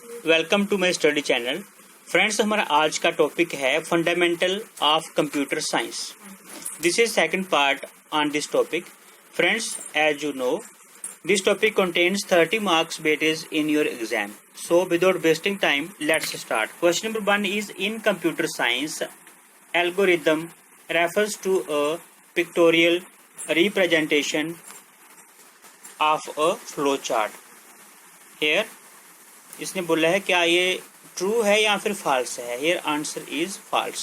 Welcome to my study channel. Friends, हमारा आज का टॉपिक है fundamental of computer science. This is second part on this topic. Friends, as you know, this topic contains 30 marks weightage in your exam. So without wasting time, let's start. Question number 1 is, in computer science, algorithm refers to a pictorial representation of a flow chart. Here इसने बोला है क्या ये true है या फिर false है। Here answer is false.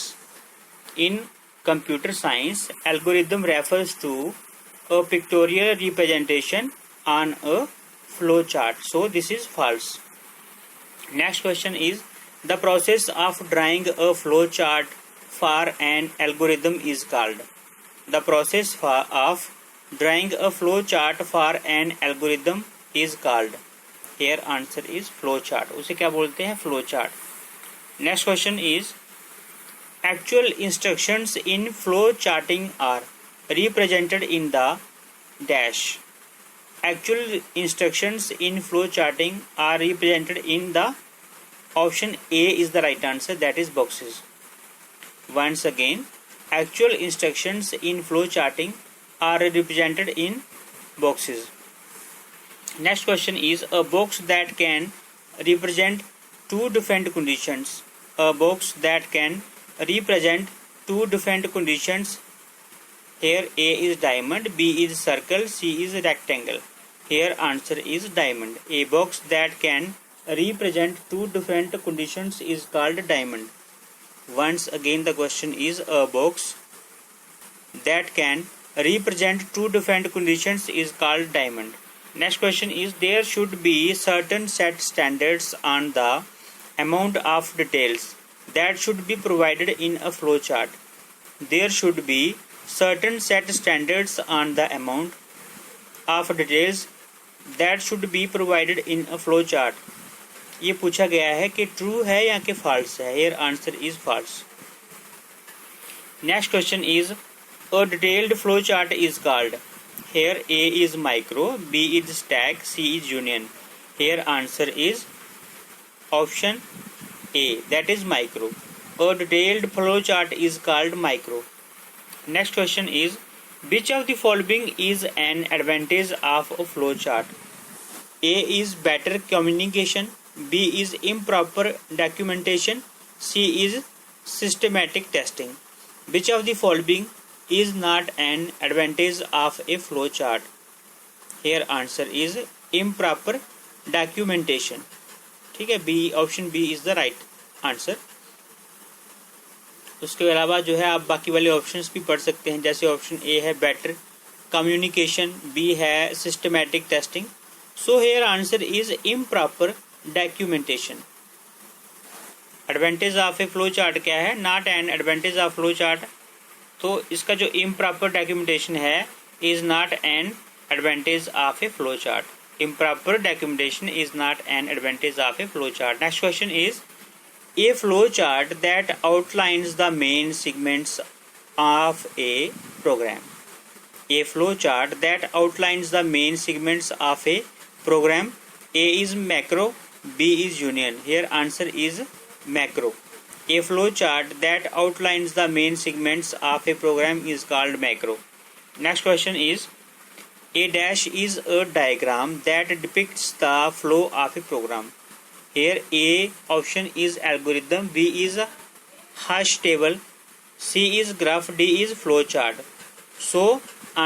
In computer science algorithm refers to a pictorial representation on a flow chart, so this is false. Next question is, the process of drawing a flow chart for an algorithm is called. The process of drawing a flow chart for an algorithm is called. Here answer is flow chart. उसे क्या बोलते हैं? flow chart. Next question is, actual instructions in flow charting are represented in the dash. Actual instructions in flow charting are represented in the option A is the right answer, that is boxes. Once again, actual instructions in flow charting are represented in boxes. Next question is, a box that can represent two different conditions. A box that can represent two different conditions. Here A is diamond, B is circle, C is rectangle. Here answer is diamond. A box that can represent two different conditions is called diamond. Once again the question is, a box that can represent two different conditions is called diamond. Next question is, there should be certain set standards on the amount of details that should be provided in a flow chart. There should be certain set standards on the amount of details that should be provided in a flow chart. ये पूछा गया है कि true है या कि false है। Here answer is false. Next question is, a detailed flow chart is called. Here A is micro, B is stack, C is union. Here answer is option A, that is micro. A detailed flow chart is called micro. Next question is, which of the following is an advantage of a flow chart? A is better communication, B is improper documentation, C is systematic testing. Which of the following is not an advantage of a flow chart? Here answer is improper documentation. ठीक है, B, option B is the right answer. उसके अलावा जो है आप बाकी वाले options भी पढ़ सकते हैं, जैसे ऑप्शन ए है बेटर कम्युनिकेशन, बी है systematic testing. So here answer is improper documentation. Advantage of a flow chart क्या है? Not an advantage of flow chart. तो इसका जो इम्प्रॉपर डॉक्यूमेंटेशन है is not an advantage of a flow chart. Improper documentation is not an advantage of a flow chart. Next question is, a flow chart that outlines the main segments of a program. A flow chart that outlines the main segments of a program. A is macro, B is union. Here answer is macro. A flow chart that outlines the main segments of a program is called macro. Next question is, a dash is a diagram that depicts the flow of a program. Here A option is algorithm, B is hash table, C is graph, D is flow chart. So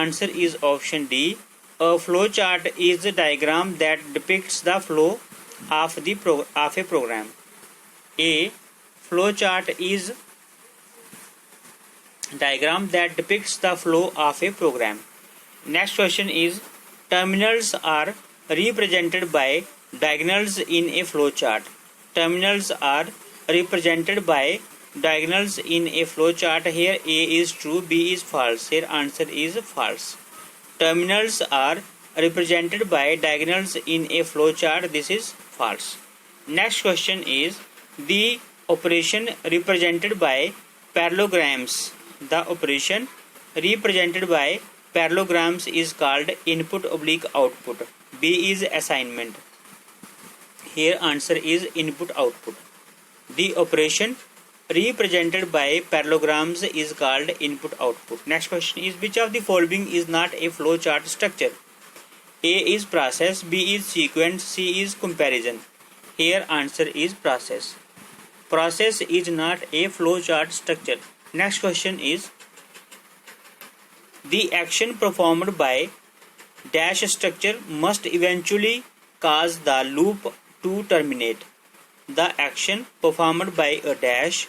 answer is option D. A flow chart is a diagram that depicts the flow of a program. A flow chart is diagram that depicts the flow of a program. Next question is, terminals are represented by diagonals in a flow chart. Terminals are represented by diagonals in a flow chart. Here A is true, B is false. Here answer is false. Terminals are represented by diagonals in a flow chart. This is false. Next question is, the operation represented by parallelograms. The operation represented by parallelograms is called input oblique output. B is assignment. Here answer is input output. The operation represented by parallelograms is called input output. Next question is, which of the following is not a flowchart structure? A is process, B is sequence, C is comparison. Here answer is process. Process is not a flowchart structure. Next question is, the action performed by dash structure must eventually cause the loop to terminate. The action performed by a dash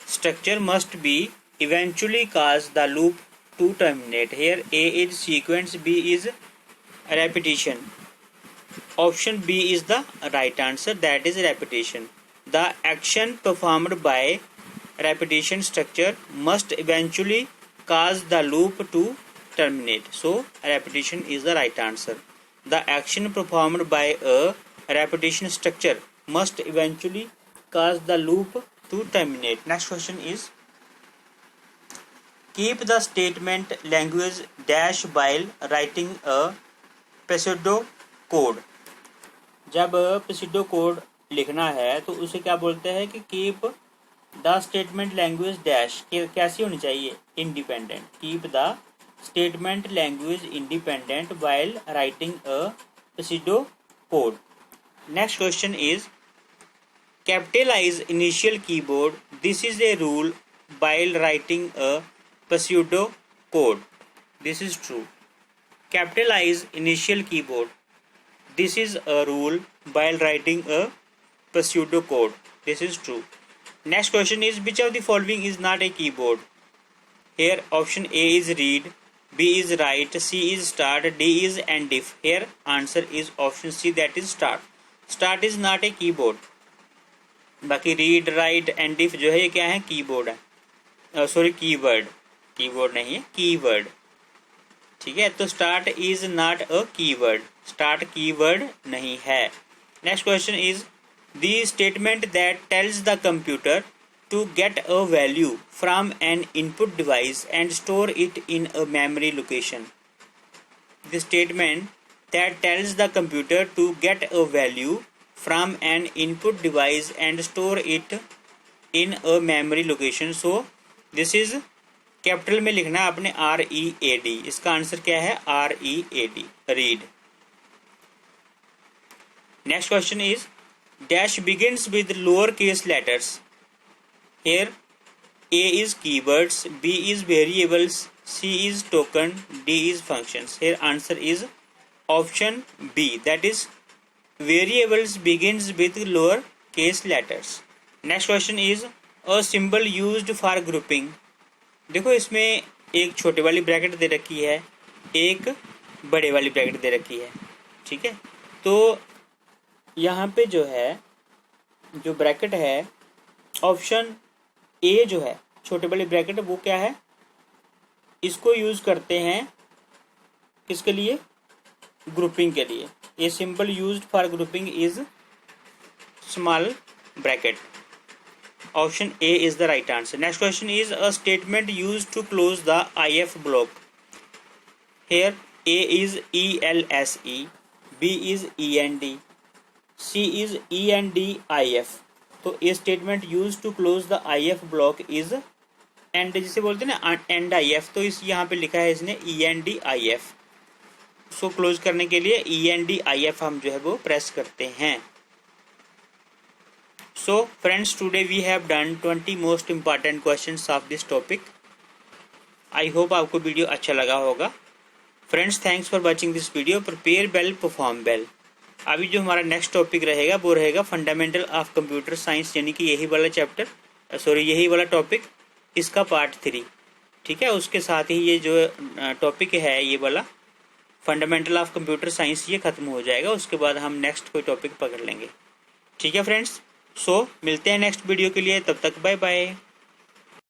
structure must be eventually cause the loop to terminate. Here A is sequence, B is repetition. Option B is the right answer, that is repetition. The action performed by repetition structure must eventually cause the loop to terminate. So repetition is the right answer. The action performed by a repetition structure must eventually cause the loop to terminate. Next question is, keep the statement language dash while writing a pseudo code. जब pseudo code लिखना है तो उसे क्या बोलते हैं कि keep the statement language dash कैसी होनी चाहिए? Independent. Keep the statement language independent while writing a pseudo code. Next question is, capitalize initial keyboard. This is a rule while writing a pseudo code. This is true. Capitalize initial keyboard. This is a rule while writing a pseudo code. This is true. Next question is, which of the following is not a keyboard? Here option A is read, B is write, C is start, D is end if. Here answer is option C, that is start. Start is not a keyboard. बाकी read write and if जो है ये क्या है? Keyboard है, sorry keyword. Keyboard नहीं है, keyword. ठीक है, तो start is not a keyword. Start keyword नहीं है. Next question is, the statement that tells the computer to get a value from an input device and store it in a memory location. The statement that tells the computer to get a value from an input device and store it in a memory location. So this is capital में लिखना है आपने READ. इसका answer क्या है? READ, read. Next question is, dash begins with lower case letters. Here A is keywords, B is variables, C is token, D is functions. Here answer is option B, that is variables begins with lower case letters. Next question is, a symbol used for grouping. देखो इसमें एक छोटे वाली bracket दे रखी है, एक बड़े वाली ब्रैकेट दे रखी है. ठीक है, तो यहाँ पे जो है जो ब्रैकेट है ऑप्शन ए जो है छोटे वाली ब्रैकेट वो क्या है? इसको यूज करते हैं किसके लिए? ग्रुपिंग के लिए. A simple used for grouping is small bracket. Option A is the right answer. Next question is, a statement used to close the IF block. Here A is ELSE, B is END, C is ENDIF. तो ये statement use to close the IF block is end, जिसे बोलते हैं ना and IF, तो इस यहाँ पे लिखा है इसने ENDIF. उसको क्लोज करने के लिए ENDIF हम जो है वो प्रेस करते हैं. So friends, today we have done 20 most important questions of this topic. I hope आपको वीडियो अच्छा लगा होगा. Friends, thanks for watching this video. Prepare well, perform well. अभी जो हमारा नेक्स्ट टॉपिक रहेगा वो रहेगा फंडामेंटल ऑफ कंप्यूटर साइंस, यानी कि यही वाला चैप्टर, यही वाला टॉपिक, इसका पार्ट 3. ठीक है, उसके साथ ही ये जो टॉपिक है ये वाला फंडामेंटल ऑफ कंप्यूटर साइंस ये खत्म हो जाएगा. उसके बाद हम नेक्स्ट कोई टॉपिक पकड़ लेंगे. ठीक है फ्रेंड्स, सो मिलते हैं नेक्स्ट वीडियो के लिए. तब तक बाय बाय.